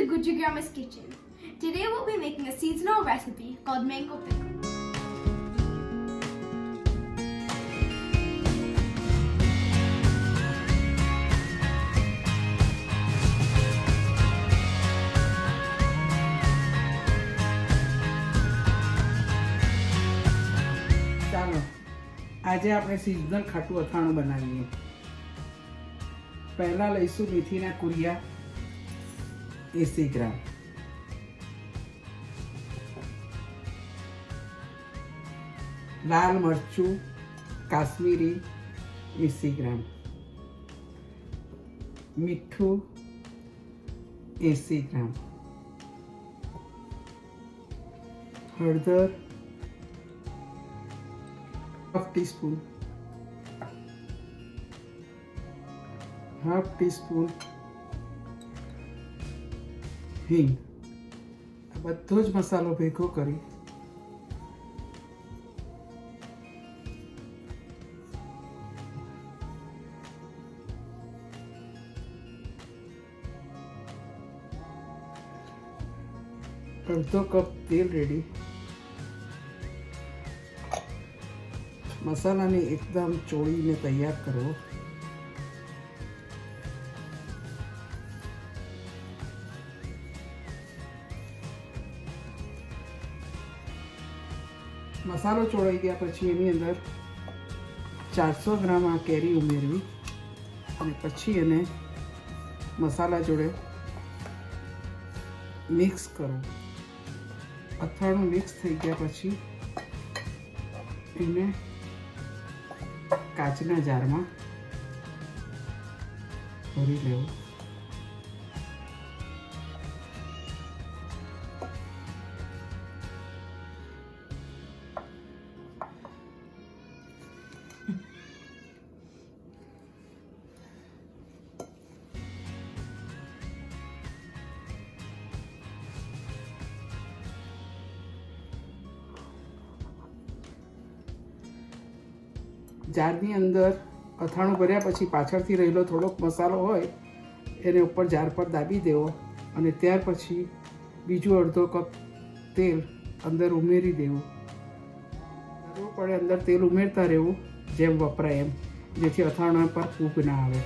to Guji Grandma's kitchen. Today we'll be making a seasonal recipe called Mango Pickle. ચાલો આજે આપણે seasonal ખાટું અથાણું બનાવીએ. પહેલા લઈશું મેથીના કુરિયા 80 ગ્રામ, લાલ મરચું કાશ્મીરી 80 ગ્રામ, મીઠું 80 ગ્રામ, હળદર हाफ टी स्पून હિંગ. આ બધો જ મસાલો ભેગો કરી અડધો કપ તેલ રેડી. મસાલાને એકદમ ચોળીને તૈયાર કરવો. મસાલો ચોળાઈ ગયા પછી એની અંદર 400 ગ્રામ આ કેરી ઉમેરવી અને પછી એને મસાલા જોડે મિક્સ કરો. અથાણું મિક્સ થઈ ગયા પછી એને કાચના જારમાં ભરી લેવું. જારની અંદર અથાણું ભર્યા પછી પાછળથી રહેલો થોડોક મસાલો હોય એને ઉપર જાર પર દાબી દેવો અને ત્યાર પછી બીજું અડધો કપ તેલ અંદર ઉમેરી દેવું. જરૂર પડે અંદર તેલ ઉમેરતા રહેવું જેમ વપરાય એમ, જેથી અથાણા પર ફૂગ ના આવે.